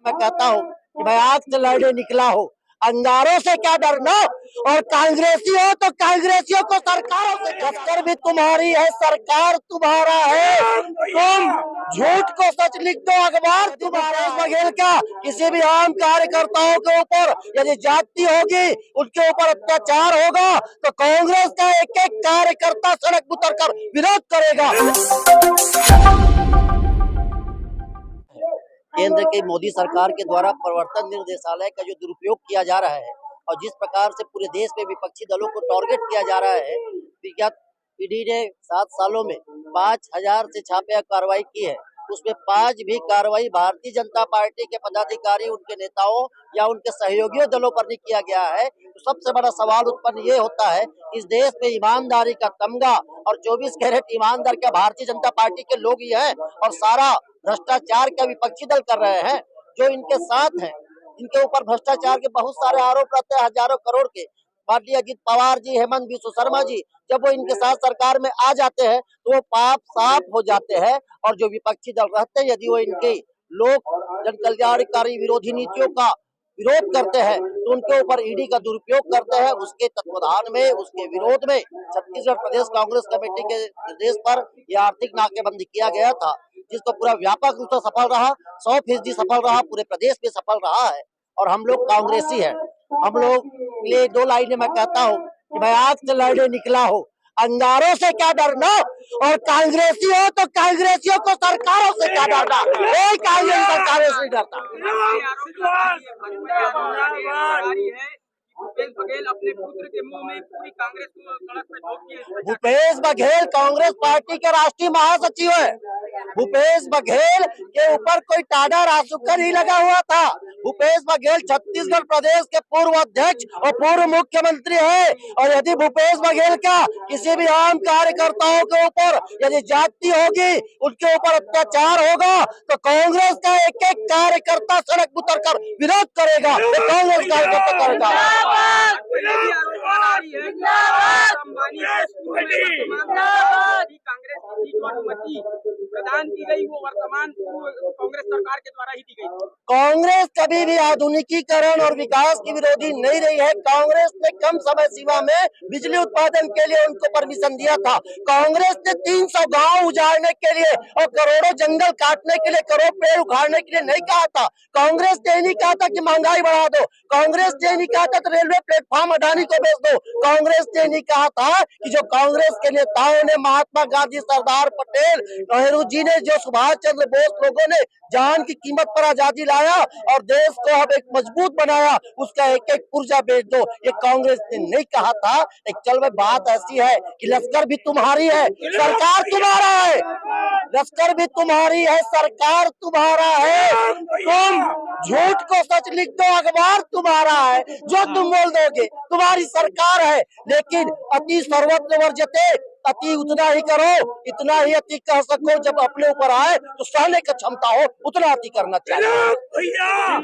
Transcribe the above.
मैं कहता हूँ कि मैं आग से लड़ने निकला हूँ, अंगारों से क्या डरना। और कांग्रेसी हो तो कांग्रेसियों को सरकारों से दफ्तर भी तुम्हारी है, सरकार तुम्हारा है। तुम झूठ को सच लिख दो, अखबार तुम्हारा। बघेल का किसी भी आम कार्यकर्ताओं के ऊपर यदि जाति होगी, उनके ऊपर अत्याचार होगा, तो कांग्रेस का एक एक कार्यकर्ता सड़क उतर कर विरोध करेगा। केंद्र की मोदी सरकार के द्वारा प्रवर्तन निर्देशालय का जो दुरुपयोग किया जा रहा है और जिस प्रकार से पूरे देश में विपक्षी दलों को टारगेट किया जा रहा है, विगत ईडी ने 7 सालों में 5000 से छापे कार्रवाई की है। उसमें 5 भी कार्रवाई भारतीय जनता पार्टी के पदाधिकारी, उनके नेताओं या उनके सहयोगियों दलों पर नहीं किया गया है। तो सबसे बड़ा सवाल उत्पन्न ये होता है, इस देश में ईमानदारी का तमगा और 24 कैरेट ईमानदार क्या भारतीय जनता पार्टी के लोग ही हैं, और सारा भ्रष्टाचार का विपक्षी दल कर रहे हैं जो इनके साथ हैं। इनके ऊपर भ्रष्टाचार के बहुत सारे आरोप रहते हैं, हजारों करोड़ के। माननीय अजित पवार जी, हेमंत बिस्व शर्मा जी, जब वो इनके साथ सरकार में आ जाते हैं तो वो पाप साफ हो जाते हैं। और जो विपक्षी दल रहते हैं, यदि वो इनके लोक जन कल्याणकारी विरोधी नीतियों का विरोध करते हैं तो उनके ऊपर ईडी का दुरुपयोग करते हैं। उसके तत्वाधान में, उसके विरोध में छत्तीसगढ़ प्रदेश कांग्रेस कमेटी के निर्देश पर यह आर्थिक नाकेबंदी किया गया था, जिसको पूरा व्यापक रूप से सफल रहा, 100% सफल रहा, पूरे प्रदेश में सफल रहा है। और हम लोग कांग्रेसी हैं। हम लोग ये 2 लाइनें मैं कहता हूँ कि मैं आग से लड़ने निकला हूँ, अंगारों से क्या डरना। और कांग्रेसी हो तो कांग्रेसियों को सरकारों से क्या डरना, कोई कांग्रेस सरकारों से नहीं डरता। भूपेश बघेल अपने पुत्र के मुंह में पूरी कांग्रेस को सड़क पर ठोक दिए। भूपेश बघेल कांग्रेस पार्टी के राष्ट्रीय महासचिव है। भूपेश बघेल के ऊपर कोई टाडा रासुका नहीं लगा हुआ था। भूपेश बघेल छत्तीसगढ़ प्रदेश के पूर्व अध्यक्ष और पूर्व मुख्यमंत्री है। और यदि भूपेश बघेल का किसी भी आम कार्यकर्ताओं के ऊपर यदि जाति होगी, उनके ऊपर अत्याचार होगा, तो कांग्रेस का एक एक कार्यकर्ता सड़क उतर कर विरोध करेगा। तो कांग्रेस कार्यकर्ता करेगा। कांग्रेस की जो अनुमति प्रदान की गई वो वर्तमान कांग्रेस सरकार के द्वारा ही दी गई। कांग्रेस कभी भी आधुनिकीकरण और विकास की विरोधी नहीं रही है। कांग्रेस ने कम समय सीमा में बिजली उत्पादन के लिए उनको परमिशन दिया था। कांग्रेस ने 300 गांव उजाड़ने के लिए और करोड़ों जंगल काटने के लिए, करोड़ पेड़ उखाड़ने के लिए नहीं कहा था। कांग्रेस ने नहीं कहा था कि महंगाई बढ़ा दो। कांग्रेस ने नहीं कहा था तो रेलवे प्लेटफॉर्म अडानी को बेच दो। कांग्रेस ने नहीं कहा था कि जो कांग्रेस के नेताओं ने, महात्मा गांधी, सरदार पटेल, नेहरू जी ने, जो सुभाष चंद्र बोस, लोगों ने जान की कीमत पर आजादी लाया और देश को अब एक मजबूत बनाया, उसका एक एक पुर्जा बेच दो, ये कांग्रेस ने नहीं कहा था। एक चल भाई, बात ऐसी है कि लश्कर भी तुम्हारी है, सरकार तुम्हारा है। लश्कर भी तुम्हारी है, सरकार तुम्हारा है। तुम झूठ को सच लिख दो, अखबार तुम्हारा है। जो तुम बोल दोगे, तुम्हारी सरकार है। लेकिन अति सर्वत्र वर्जते, अति उतना ही करो, इतना ही अति कह सको। जब अपने ऊपर आए तो सहने की क्षमता हो, उतना अति करना चाहिए।